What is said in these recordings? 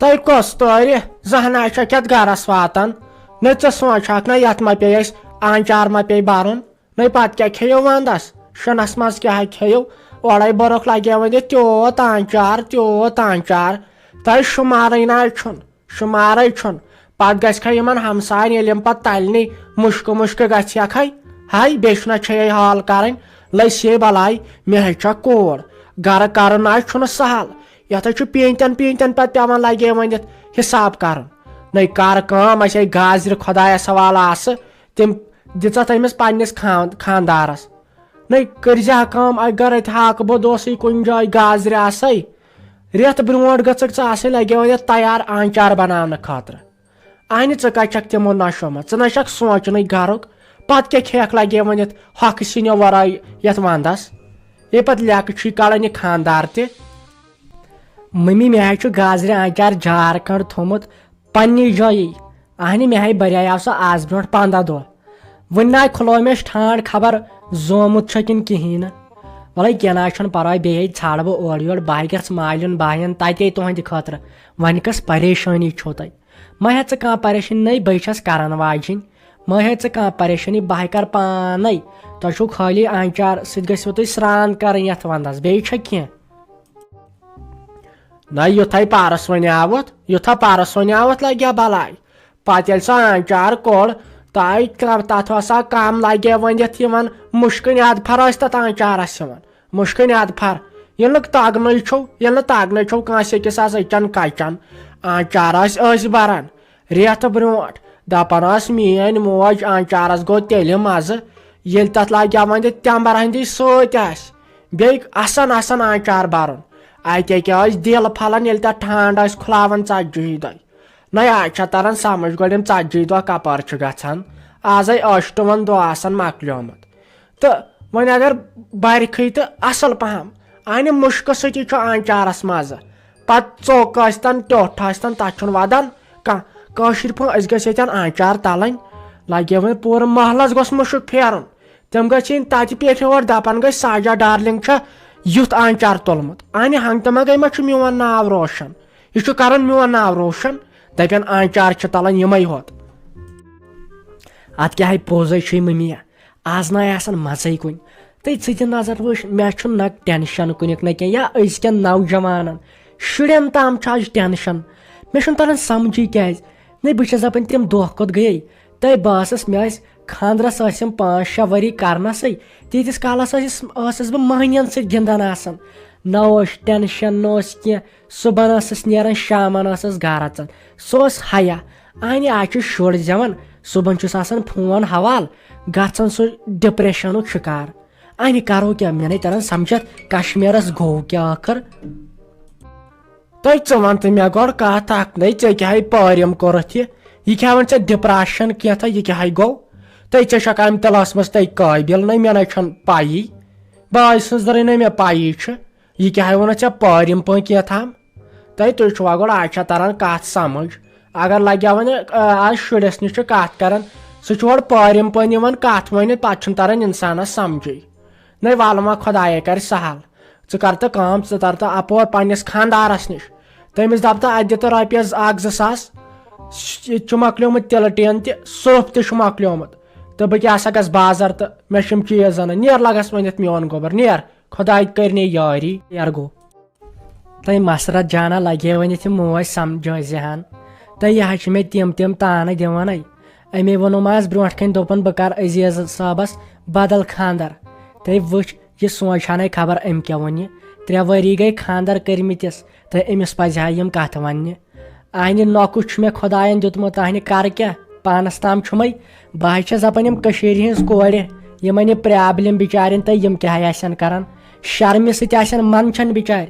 तय कस तोर जहना कत गरस वातान न ऐ सोचक न यत मा पे आंचार मा पे बारुन न पत क्या खेयो वंदस शनस मज क्या खेयो ओड़े बरख लगे वन त्योत आंचार तय शुमार ना शुमार पत गन हमसायन ये पत तलने मुश्क मुश्क गख हाय बेना छे हाल कर लस ये बलाई मे हे कोर गर कर सहल ये पीतन पीतन पे पेवान लगे वन हिसाब कर न कर कम अस गाजर खुदाया सवाल आस तम दिचा तमिस पन्निस खानदारस न करजा कम अगर अत हाक बोदोस कुन जाय गाजर आस रेत ब्रोट गस लगे वन तैयार आंचार बनाने खतर अन कचक तमो नशो नशक सोचन गरुक पत क्या खेक लगे वन हक सिनो वराई यथ वंदस ये पे लेक कड़ान यह खानदार त मम्मी मे गाजर आंचार झारखंड थोमुत पन्नी जाई अहन मे बरियाव सह आज ब्रो 15 दह वन ना खुलो मे ठाण खबर जोमुत किन कहें वल कह ना पर्वाय बे छाड़ बह ओर योर बह गस मालिन बायन तते तुहद खतर वन कस परेशानी छो तय मा हे कह परेशानी नहीं बस करान वाजिन मा हे कह परेशानी बह कर पान तुम खाली आंचार सो तुम स्रान कर यथ वंदस बे कह न युथे पारस वन आवत लगे बलाई पत ये सह आंचार कोड़ तथ कम लगे वन मुश्किन अदफर तथ आंचारस मुश्किन अदफर ये तगन छो कंस अकिस अचन कचन आंचार बरान रेत ब्रोट दपान मेन मोज आंचारस गो तेल मज ये तथ लगे वन तंबर हंदी सत असन असन आंचार बरुन अत दिल फलान ये तथ ठंड खुलावन 40 दह न आज तरन समझ गोम 40 दह कपर गन आज 8 दह मकलियोमुत तो वन अगर बरखी तो असल पहम अन मुश्क सती आंचारस मज पत चौक तन टोठ तथ वदान कशर पे गन आंचार तलन लगे वन पूर महलस गोस मुश्क फेरन तम गन तत पे और दपान गई साजा डार्लिंग युथ आंचार तुलमुत अन हंग तमा गई मोन नाव रोशन यह कर मोन नाव रोशन दपन आंचार तलन यमे होत अत क्या पोजे मम्मी आज ना मजे कुन तथ नजर वुच मे न टेंशन कुनिक न क्या अजकन नौजवान शुरन तम आज टेंशन मे तरन समझी क्या न बस दपान तम दह कोत गई तय बस मे खानदरस 5-6 वरी करनस तीस कालस बह महनियन सत गिंदान न टेंशन न कह सुबह नीरान शामन गर अचान सो हया अन आज शुर जवान सुबह फोन हवाल गन सह डिप्रेशन शिकार अन करो क्या मे नहीं तरन समझत कश्मीरस गो क्या आखिर तय वन तो मे गोड़ कत नहीं ऐ क्या पारिम कोरत यह क्या वन डिप्रेशन क्या यह क्या गो तय छक अम तलास मज तय काबिल न मे न पाई बाय सर न मे पाई यह क्या वन पारिम पे क्या थाम तय तुम गोड़ आज तरन कत समझ अगर लगे वन आज शुरस नश कत कर सह पारिम पे कत वन पे तरन इंसानस समझे न वल मा खुदाया कर सहल कर तो कम तर तो अपोर पन्निस खानदारस नश तमिस दप तो अत तो रपियस 1-2 मकलियोमुत तिल टीन तुफ तह मकलियोमुत तो बह क्या गस बाजार तो मे चीज अन नीर लगस वन मोन गोबर नीर खुदा करने यारी यार गो तय मसरत जाना लगे वन मोज समझान तो यह मे तम तान दिवान अमे वोनम आज ब्रो कन दोपन बह कर अजीज साहबस बदल खानदर तय वुच यह सोचान खबर अम क्या वन 3 वरी गई खानदर करमिस तो अमिस पजा यम कत वन अहन नौकुश मे खुदायन दुतमुत अहन कर क्या पानस ताम छुमे बह दपान यम हज कोर यमन प्रॉब्लम बिचारन तो यम क्या कर शर्मि सत मन छन बिचार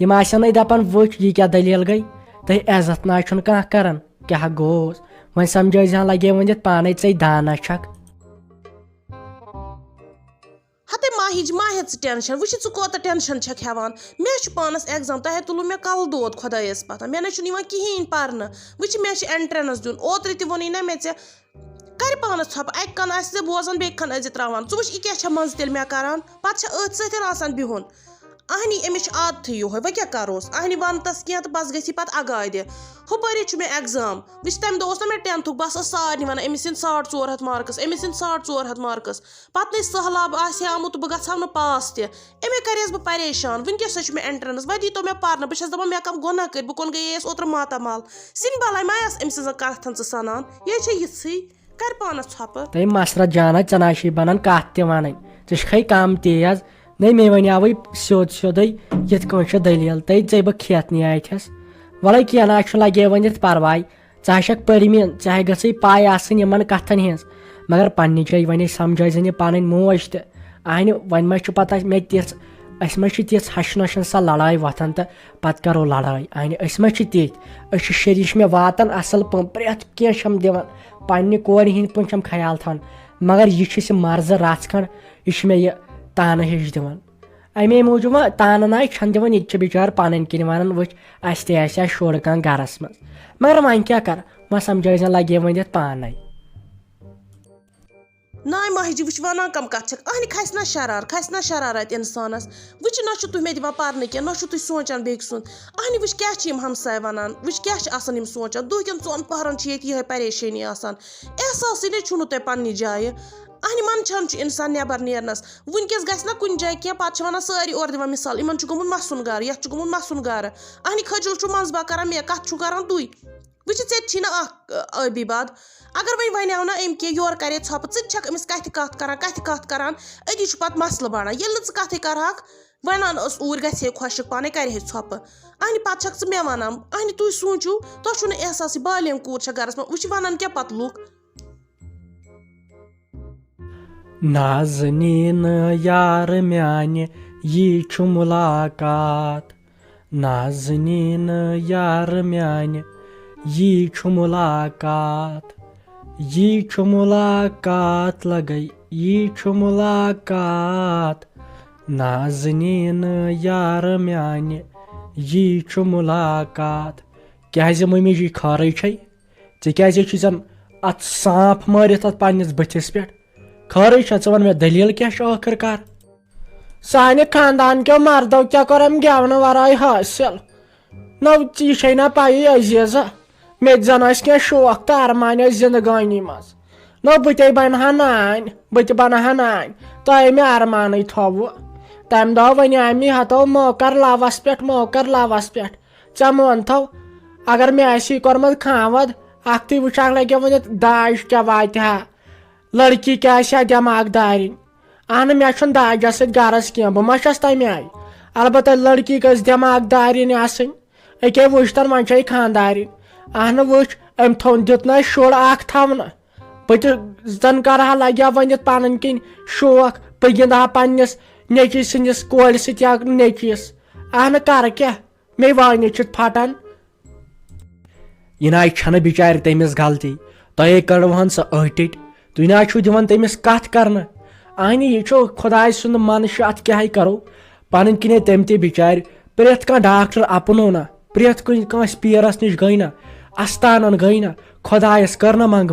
यम दपान वुच यह क्या दलील गई तो इज्जत ना कह कर क्या गोस वन समझा लगे वन पान दाना छक हते माहिज माहे टेंशन वुच कोत टेंशन छक हेवान मे पानस एग्जाम तह तुल मे कल दोद खुदायस पता मे ना कहें पान वुच मे एंट्रेंस दिन ओत्र त वोन ना मे कर पानस थप अक कन बोजान बे कन अज त्रावान वुच यह क्या मज तेल मे करान पे अथ सतन बिहुन अहनी अमिस आदत यो वह क्या करोस अहनी वन तस क्या तो बस गई पत अगादि हुपरी मे एग्जाम वह तम दह ना मे 10th बस सारे one Amish 450 Marcus Amish 450 Marcus पत नहीं सहलाब आमुत बह गहा ना पास तमे करेस बह परेशान वनकस मे एंट्रेंस वह दी तो मे पार बस दपान मे कम गुनाह कर बह कुन गई ओतर मातामाल सिन बलाय मा अम सज कथन सनान ये यी कर पानस छप तै मसरत जाना चनाशी बनान कत त वन ऐ कम तेज नहीं मे वनाव सोद सोदे ये दलील तै ऐ बह खेतनी आथस वल क्या ना लगे वनित परवाय षक पर्मिन चे गई पाई आन कथन हज मगर पन्ने जाए वन समझ पन मोज तहन वन मा पता मे तिथ तिथ हश नशन सा लड़ाई वथन तो पत करो लड़ाई अहन मा तिथ शरीश मे वातन असल पे प्रेथ कह दिवान पन्ने कोर हिंद पे ख्याल थान मगर यह मर्ज रच खंड यह मे यह तान हिश दिवान अमे मूजूब तान नाय छन दिवान ये बिचार पन किन वन वुच अस तह शुर कह गरस मज मगर वन क्या कर वह समझ लगे वन पान नाय माहिजी वह वन कम कत अहन खस ना शरारत इंसानस वह ना तुम मे दिवान पारन कह ना तुम सोचान बेक सुन अहन वह क्या हमसाय वनान वह क्या सोचान दुह कन 4 पहरन ये परेशानी एहसास नु तुम पन्ने जाए अहन मंचान इंसान नबर नेरनस वनकस गस ना कुन जाए क्या पत वन सारी और दिवान मिसाल इन गोमुत मसून गर ये गोमुत मसून गर अहन खजुल मंजबा कर मे कत कर तुई वह चे ना अबी बाद अगर वह वनो ना अम कह योर करे छप छक अमिस कत कर अति पत मसल बढ़ान ये कत करहक वनान ऊर गे खुशक पाने कर छप अहन पत छक मे वन अहन तुम सोचू तुम एहसास बालिम कूर गरस में वह वन क्या पत लूक नाज़नीन यार म्याने ये मुलाकात नाज़नीन यार म्याने ये मुलाकात लगई ये मुलाकात नाज़नीन यार म्याने ये मुलाकात क्या मम्मी जी खारे क्या अत सांप मारित अत पन्निस बथिस पे खारे वन मे दलील क्या आखिरकार साने खानदान के मर्दों क्या कर गेवन वराय हासिल न यह ना पाई अजीजा मे जन क्या शौक तो अरमान जिंदगानी मज न बह बनहा नान बह बनहा नान तह मे अरमान थो तम दह वन अमी हतो मोकर लवस पे चे मोन थो अगर मे कोर्मत खावद अख्त वुच लगे वन दाज क्या वात लड़की क्या दिमाग दारिन अहन मे दाजस सत गरस कह बह मस तमें आई अलबत् लड़की गज दिमाग दारिन अके वुचतन वन खानदारिन अहन वुच अम दित ना शुर थवन बह जन कर लगे वन पन किन शौक बह गिंदहा पन्निस नेचि सस कोर या नेचिस अहन कर क्या मे वन फटान यह ना बिचार तमिस गलती तह कड़वन सह अटिट तुम ना दिवान तमिस कत कर अहन यह खुदाय सुंद मनश अत क्या करो पन किन तम त बिचार प्रेथ कह डॉक्टर अपनो ना प्रेथ कस पीरस नश गई ना अस्तानन गई ना खुदायस कर ना मंग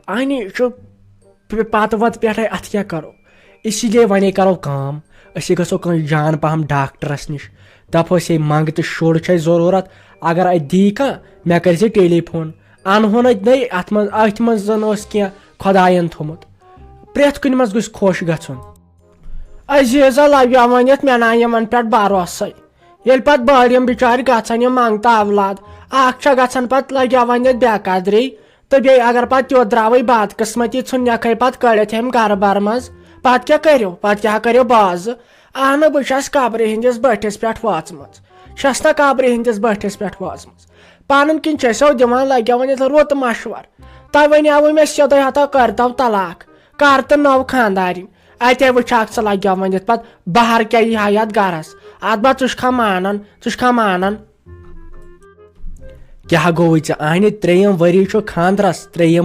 अहन यह पत वत पे अत क्या करो इसलिए वन करो काम गो कह जान पहम डॉक्टरस नश दपोस ये मंग तो शुर जरूरत अगर अत दी कह मे कर टेलीफोन अनहोन नई अत मन कह खुदायन थोमुत प्रेथ कुन मज गुस खुश गछुन अजीजा लगे वनित मे ना यमन पे भरोसा ये पत बाड़ियम बिचार गछन मंगता अवलाद गछन पत लगे वनित बेकदरी तो बे अगर पत त्यो द्रावे बदकिस्मती छु नख पत कड़ित हम घर बार मज पत क्या करो बाज अहन बस कब्र हंदिस बटिस पे वाचम ना कब्र हंदिस बटिस पे वाचम पन किन चो दिवान लगे वन रुत मशवर तह वनो मे सोदे हतो करतो तलाक कर तो नव खानदारिन अत वुच लगे वन पत बहर क्या यह हयात गरस अदबा तुखा मानन क्या गो अहन 3 वरी खानदरस 3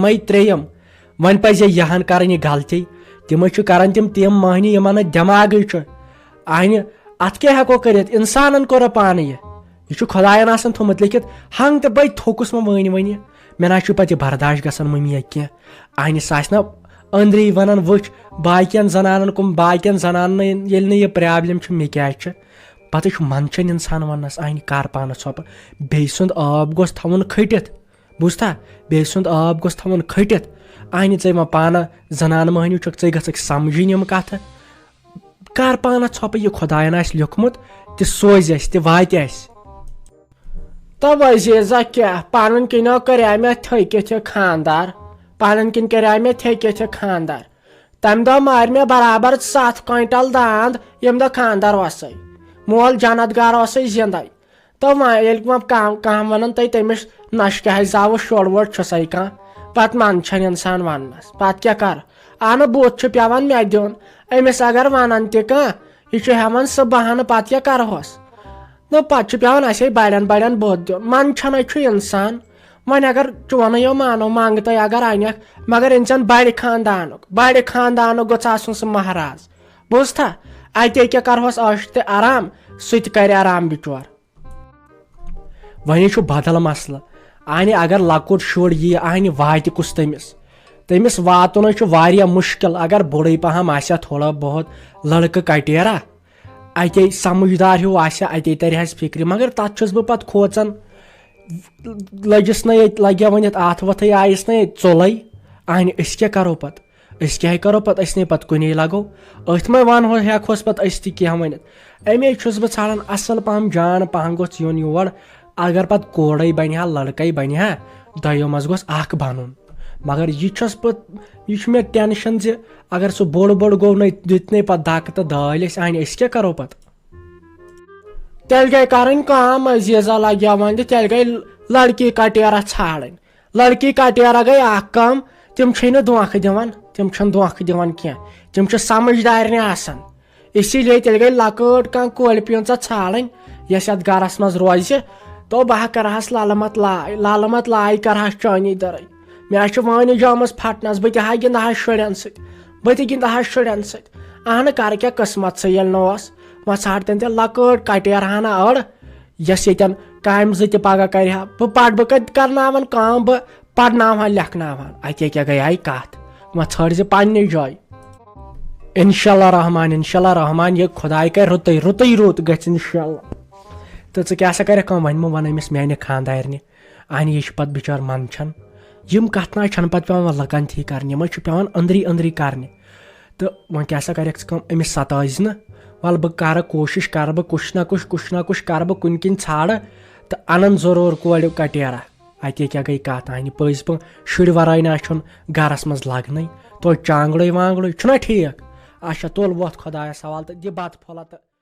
वन पे यहन कर गलती तम कर तम महनी यमन दिमाग अहन अत क्या हेको कर इंसान कोर पान यह खुदायन थोमुत लिखित हंग तो बह थोकुस वन मे ना पे बर्दाश्त गसान मम्मी कह अहन सह अंदरी वन वुच बाकियन जनानन कुम बाकियन जनान ये प्रॉब्लम मे क्या پتہٕ چھُ منٛدچھان انسان وننس أنۍ کر پانس ژھۄپہٕ بیٚیہِ سُنٛد آب گوٚژھ تھاوُن کھٔٹِتھ بوٗزتھا بیٚیہِ سُنٛد آب گوٚژھ تھاوُن کھٔٹِتھ أنۍ ژٕ وۄنۍ پانہٕ زنانہٕ مٔہنیوٗ چھُکھ ژٕ گژھکھ سمجھِنۍ یِم کتھٕ کر پانس ژھۄپہٕ یہِ خۄداین آسہِ لیوٗکھمُت تہِ سوزِ اسہِ تہِ واتہِ اسہِ تہٕ عزیٖزا کیٛاہ پنُن کِنیو کریٛاو مےٚ تھٔکِتھ یہِ خانٛدار پنُن کِنۍ کریٛاو مےٚ تھٔکِتھ یہِ خانٛدار تمہِ دۄہ مارِ مےٚ برابر 7 کوینٹل داند ییٚمہِ دۄہ خانٛدر اوسے مول جنت گار اوسے زندے تہٕ وۄنۍ ییٚلہِ وۄنۍ کانٛہہ ونان تۄہہِ تٔمِس نشکہِ حظ زاوٕ شُر وُر چھُسے کانٛہہ پتہٕ منٛدچھان انسان وننس پتہٕ کیٛاہ کر اَنہٕ بُتھ چھُ پیٚوان مےٚ دیُن أمِس اگر ونان تہِ کانٛہہ یہِ چھُ ہیٚوان سُہ بہانہٕ پتہٕ کیٛاہ کرہوس نہ پتہٕ چھُ پیٚوان اسے بڑٮ۪ن بُتھ دیُن منٛدچھانے چھُ انسان وۄنۍ اگر چونٕے مانو منٛگتے اگر انکھ مگر انسان بڑِ خانٛدانُک گوٚژھ آسُن سُہ مہراز بوٗزتھا اتے کیٛاہ کرہوس عٲش تہِ آرام سُہ تہِ کرِ آرام بِچور وۄنۍ چھُ بدل مسلہٕ انہِ اگر لۄکُٹ شُر ییہِ انہِ واتہِ کُس تٔمِس واتُن چھُ واریاہ مُشکِل اگر بوٚڑٕے پہم آسہِ ہا تھوڑا بہت لڑکہٕ کٹیرا اتے سمجھدار ہیوٗ آسہِ ہا اتے ترِ فکرِ مگر تتھ چھُس بہٕ پتہٕ کھوژان لٔجِس نہٕ ییٚتہِ لگیا وۄنۍ یتھ اتھ وتھٕے آیس نہٕ ییٚتہِ ژوٚلے انہِ أسۍ کیٛاہ کرو پتہٕ أسۍ کیٛاہ کرو پتہٕ أسۍ نَے پتہٕ کُنے لگو أتھۍ منٛز ونہو ہٮ۪کہوس پتہٕ أسۍ تہِ کینٛہہ ؤنِتھ امے چھُس بہٕ ژھانڈان اصل پہم جان پہم گوٚژھ یُن یور اگر پتہٕ کورے بنہِ ہا لڑکے بنہِ ہا دۄیو منٛز گوٚژھ اکھ بنُن مگر یہِ چھُ مےٚ ٹینشن زِ اگر سُہ بوٚڑ گوٚو نَے دِتۍ نَے پتہٕ دکہٕ تہٕ دٲلۍ أسۍ انہِ أسۍ کیٛاہ کرو پتہٕ تیٚلہِ گٔے کرٕنۍ کٲم عزیٖزا لگیا وۄنۍ تیٚلہِ گٔے لڑکی کٹیرا ژھانڈٕنۍ لڑکی کٹیرا گٔے اکھ کٲم تِم چھے نہٕ دھونکھٕ دِوان کینٛہہ تِم چھِ سمجھدارنہِ آسان اسی لیے تیٚلہِ گٔے لۄکٕٹ کانٛہہ کورِ پیٖنژا ژھانڈٕنۍ یۄس یتھ گرس منٛز روزِ تو بہٕ ہا کرہس لالہٕ مت لاے کرہس چٲنی دٔرٕے مےٚ چھُ وٲنہِ جٲمٕژ پھٹنس بہٕ تہِ ہا گِنٛدٕ ہا شُرٮ۪ن سۭتۍ اہنہٕ کرٕ کیٛاہ قٕسمتسٕے ییٚلہِ نہٕ اوس وۄنۍ ژھانڈتن تہِ لۄکٕٹ کٹیرا ہنا أڑ یۄس ییٚتٮ۪ن کامہِ زٕ تہِ پگہہ کرِ ہا بہٕ کتہِ کرناون کٲم بہٕ پرناوہا لیکھناوہا اتے کیٛاہ گٔیے کتھ وۄنۍ ژھٲنڈ زِ پننہِ جایہِ انشاء اللہ رحمان یہِ خۄداے کرِ رُتٕے رُت گژھِ انشاء اللہ تہٕ ژٕ کیٛاہ سا کرکھ کٲم وۄنۍ مہ ون أمِس میانہِ خانٛدارنہِ انہِ یہِ چھِ پتہٕ بِچٲر منٛدچھان یِم کتھ نہ چھنہٕ پتہٕ پیٚوان لُکن تھی کرنہِ یِمے چھُ پیٚوان أنٛدری کرنہِ تہٕ وۄنۍ کیٛاہ سا کرکھ ژٕ کٲم أمِس ستٲیزِ نہٕ وَلہٕ بہٕ کرٕ کوٗشِش کرٕ بہٕ کُچھ نہ کُچھ کرٕ بہٕ کُنہِ کِنۍ ژھانڈٕ تہٕ انن ضروٗر کورِ کٹیرا اتے کیٛاہ گٔے کتھ انہِ پٔزۍ پٲٹھۍ شُرۍ ورٲے نہ چھُنہٕ گرس منٛز لگنٕے توتہِ چانگڑٕے وانگڑٕے چھُنہ ٹھیٖک اچھا تُل وۄتھ خۄدایس حوالہٕ تہٕ دِ بتہٕ پھوٚلہ تہٕ